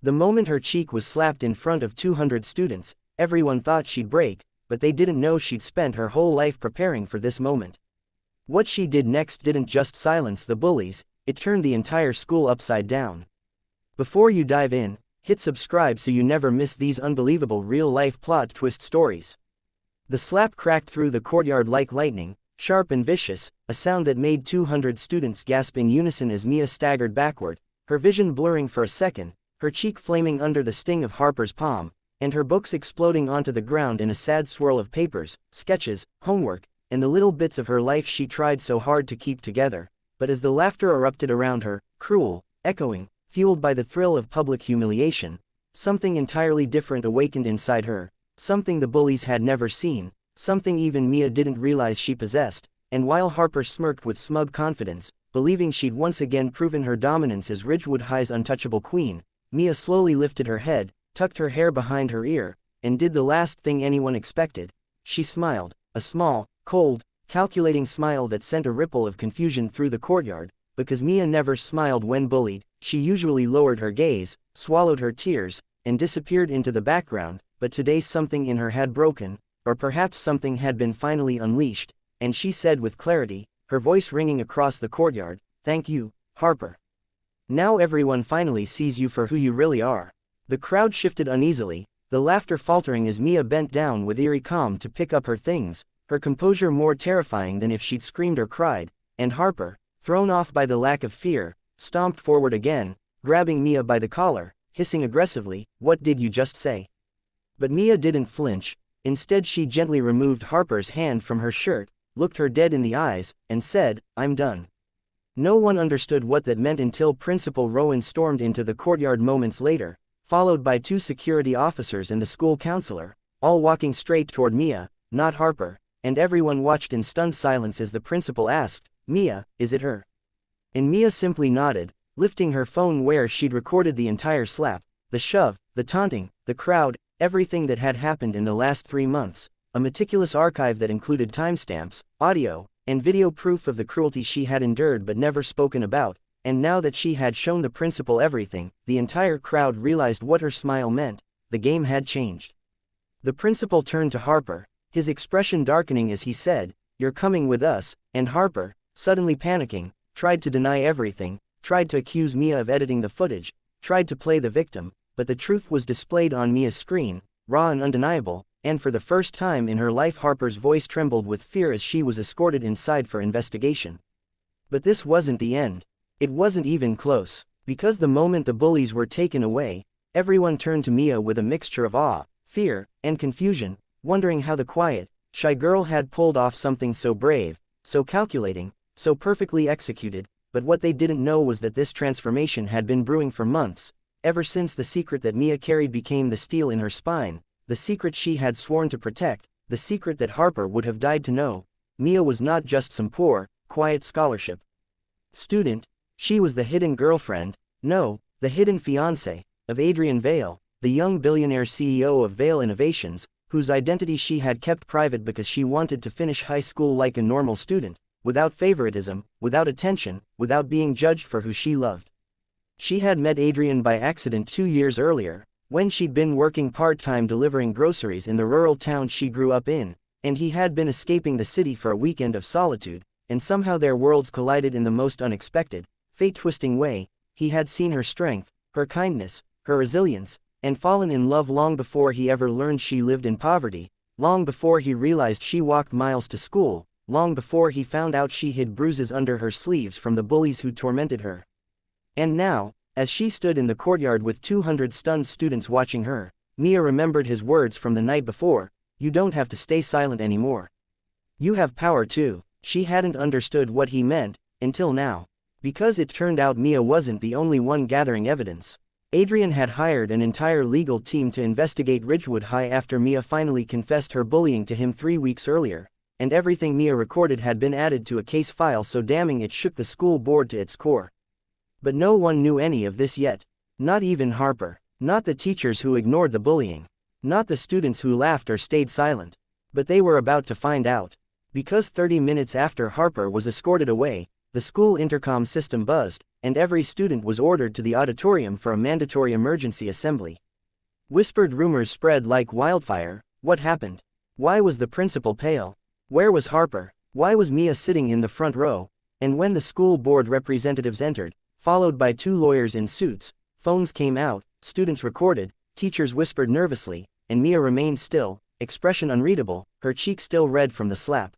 The moment her cheek was slapped in front of 200 students, everyone thought she'd break, but they didn't know she'd spent her whole life preparing for this moment. What she did next didn't just silence the bullies, it turned the entire school upside down. Before you dive in, hit subscribe so you never miss these unbelievable real-life plot twist stories. The slap cracked through the courtyard like lightning, sharp and vicious, a sound that made 200 students gasp in unison as Mia staggered backward, her vision blurring for a second, her cheek flaming under the sting of Harper's palm, and her books exploding onto the ground in a sad swirl of papers, sketches, homework, and the little bits of her life she tried so hard to keep together. But as the laughter erupted around her, cruel, echoing, fueled by the thrill of public humiliation, something entirely different awakened inside her, something the bullies had never seen, something even Mia didn't realize she possessed. And while Harper smirked with smug confidence, believing she'd once again proven her dominance as Ridgewood High's untouchable queen, Mia slowly lifted her head, tucked her hair behind her ear, and did the last thing anyone expected. She smiled, a small, cold, calculating smile that sent a ripple of confusion through the courtyard, because Mia never smiled when bullied. She usually lowered her gaze, swallowed her tears, and disappeared into the background, but today something in her had broken, or perhaps something had been finally unleashed, and she said with clarity, her voice ringing across the courtyard, "Thank you, Harper. Now everyone finally sees you for who you really are." The crowd shifted uneasily, the laughter faltering as Mia bent down with eerie calm to pick up her things, her composure more terrifying than if she'd screamed or cried, and Harper, thrown off by the lack of fear, stomped forward again, grabbing Mia by the collar, hissing aggressively, "What did you just say?" But Mia didn't flinch. Instead she gently removed Harper's hand from her shirt, looked her dead in the eyes, and said, "I'm done." No one understood what that meant until Principal Rowan stormed into the courtyard moments later, followed by 2 security officers and the school counselor, all walking straight toward Mia, not Harper, and everyone watched in stunned silence as the principal asked, "Mia, is it her?" And Mia simply nodded, lifting her phone where she'd recorded the entire slap, the shove, the taunting, the crowd, everything that had happened in the last 3 months, a meticulous archive that included timestamps, audio, and video proof of the cruelty she had endured but never spoken about. And now that she had shown the principal everything, the entire crowd realized what her smile meant. The game had changed. The principal turned to Harper, his expression darkening as he said, "You're coming with us," and Harper, suddenly panicking, tried to deny everything, tried to accuse Mia of editing the footage, tried to play the victim, but the truth was displayed on Mia's screen, raw and undeniable, and for the first time in her life Harper's voice trembled with fear as she was escorted inside for investigation. But this wasn't the end. It wasn't even close, because the moment the bullies were taken away, everyone turned to Mia with a mixture of awe, fear, and confusion, wondering how the quiet, shy girl had pulled off something so brave, so calculating, so perfectly executed. But what they didn't know was that this transformation had been brewing for months, ever since the secret that Mia carried became the steel in her spine, the secret she had sworn to protect, the secret that Harper would have died to know. Mia was not just some poor, quiet scholarship student. She was the hidden girlfriend, no, the hidden fiancée, of Adrian Vale, the young billionaire CEO of Vale Innovations, whose identity she had kept private because she wanted to finish high school like a normal student, without favoritism, without attention, without being judged for who she loved. She had met Adrian by accident 2 years earlier, when she'd been working part-time delivering groceries in the rural town she grew up in, and he had been escaping the city for a weekend of solitude, and somehow their worlds collided in the most unexpected, fate-twisting way. He had seen her strength, her kindness, her resilience, and fallen in love long before he ever learned she lived in poverty, long before he realized she walked miles to school, long before he found out she hid bruises under her sleeves from the bullies who tormented her. And now, as she stood in the courtyard with 200 stunned students watching her, Mia remembered his words from the night before, "You don't have to stay silent anymore. You have power too." She hadn't understood what he meant, until now. Because it turned out Mia wasn't the only one gathering evidence. Adrian had hired an entire legal team to investigate Ridgewood High after Mia finally confessed her bullying to him 3 weeks earlier, and everything Mia recorded had been added to a case file so damning it shook the school board to its core. But no one knew any of this yet. Not even Harper. Not the teachers who ignored the bullying. Not the students who laughed or stayed silent. But they were about to find out. Because 30 minutes after Harper was escorted away, the school intercom system buzzed, and every student was ordered to the auditorium for a mandatory emergency assembly. Whispered rumors spread like wildfire. What happened? Why was the principal pale? Where was Harper? Why was Mia sitting in the front row? And when the school board representatives entered, followed by 2 lawyers in suits, phones came out, students recorded, teachers whispered nervously, and Mia remained still, expression unreadable, her cheek still red from the slap.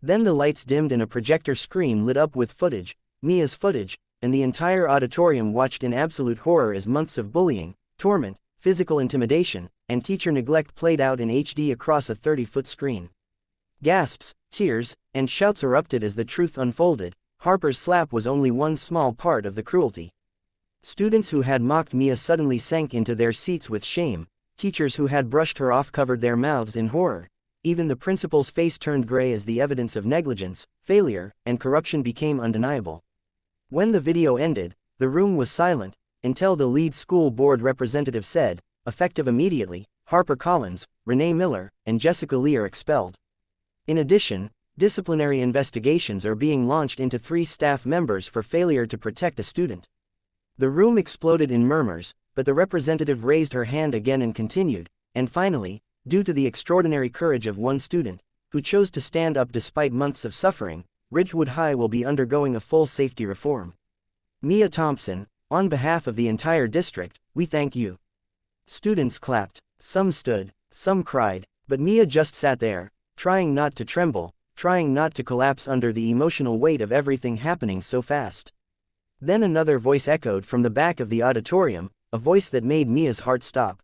Then the lights dimmed and a projector screen lit up with footage, Mia's footage, and the entire auditorium watched in absolute horror as months of bullying, torment, physical intimidation, and teacher neglect played out in HD across a 30-foot screen. Gasps, tears, and shouts erupted as the truth unfolded. Harper's slap was only one small part of the cruelty. Students who had mocked Mia suddenly sank into their seats with shame, teachers who had brushed her off covered their mouths in horror. Even the principal's face turned gray as the evidence of negligence, failure, and corruption became undeniable. When the video ended, the room was silent, until the lead school board representative said, effective immediately, Harper Collins, Renee Miller, and Jessica Lee are expelled. In addition, disciplinary investigations are being launched into 3 staff members for failure to protect a student. The room exploded in murmurs, but the representative raised her hand again and continued, and finally, due to the extraordinary courage of one student, who chose to stand up despite months of suffering, Ridgewood High will be undergoing a full safety reform. Mia Thompson, on behalf of the entire district, we thank you. Students clapped, some stood, some cried, but Mia just sat there, trying not to tremble, trying not to collapse under the emotional weight of everything happening so fast. Then another voice echoed from the back of the auditorium, a voice that made Mia's heart stop.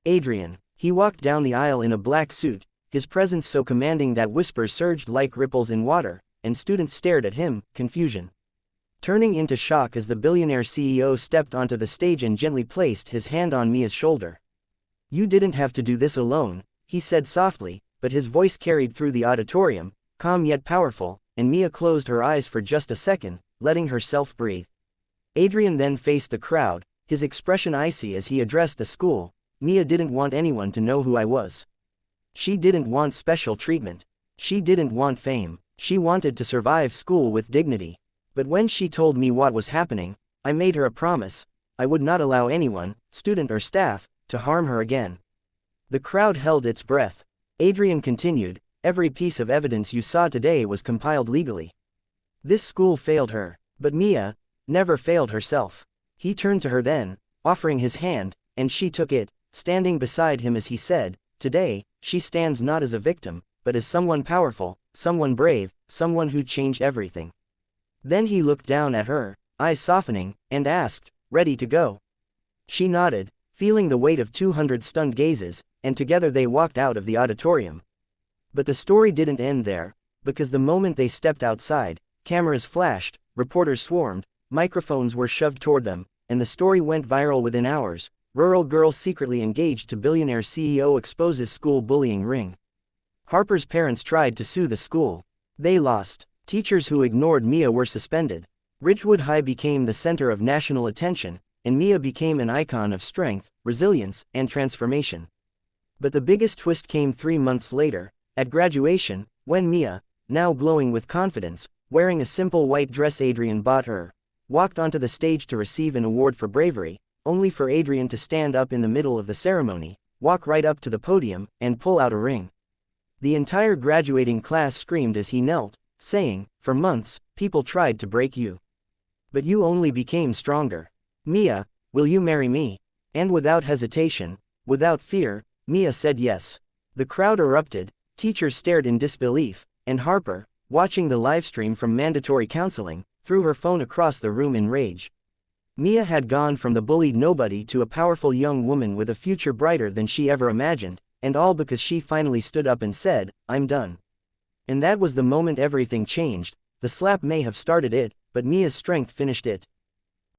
Adrian. He walked down the aisle in a black suit, his presence so commanding that whispers surged like ripples in water, and students stared at him, confusion turning into shock as the billionaire CEO stepped onto the stage and gently placed his hand on Mia's shoulder. You didn't have to do this alone, he said softly, but his voice carried through the auditorium, calm yet powerful, and Mia closed her eyes for just a second, letting herself breathe. Adrian then faced the crowd, his expression icy as he addressed the school. Mia didn't want anyone to know who I was. She didn't want special treatment. She didn't want fame. She wanted to survive school with dignity. But when she told me what was happening, I made her a promise. I would not allow anyone, student or staff, to harm her again. The crowd held its breath. Adrian continued, every piece of evidence you saw today was compiled legally. This school failed her, but Mia never failed herself. He turned to her then, offering his hand, and she took it, standing beside him as he said, today, she stands not as a victim, but as someone powerful, someone brave, someone who changed everything. Then he looked down at her, eyes softening, and asked, ready to go? She nodded, feeling the weight of 200 stunned gazes, and together they walked out of the auditorium. But the story didn't end there, because the moment they stepped outside, cameras flashed, reporters swarmed, microphones were shoved toward them, and the story went viral within hours. Rural girl secretly engaged to billionaire CEO exposes school bullying ring. Harper's parents tried to sue the school. They lost. Teachers who ignored Mia were suspended. Ridgewood High became the center of national attention, and Mia became an icon of strength, resilience, and transformation. But the biggest twist came 3 months later, at graduation, when Mia, now glowing with confidence, wearing a simple white dress Adrian bought her, walked onto the stage to receive an award for bravery, only for Adrian to stand up in the middle of the ceremony, walk right up to the podium, and pull out a ring. The entire graduating class screamed as he knelt, saying, for months, people tried to break you. But you only became stronger. Mia, will you marry me? And without hesitation, without fear, Mia said yes. The crowd erupted, teachers stared in disbelief, and Harper, watching the livestream from mandatory counseling, threw her phone across the room in rage. Mia had gone from the bullied nobody to a powerful young woman with a future brighter than she ever imagined, and all because she finally stood up and said, I'm done. And that was the moment everything changed. The slap may have started it, but Mia's strength finished it.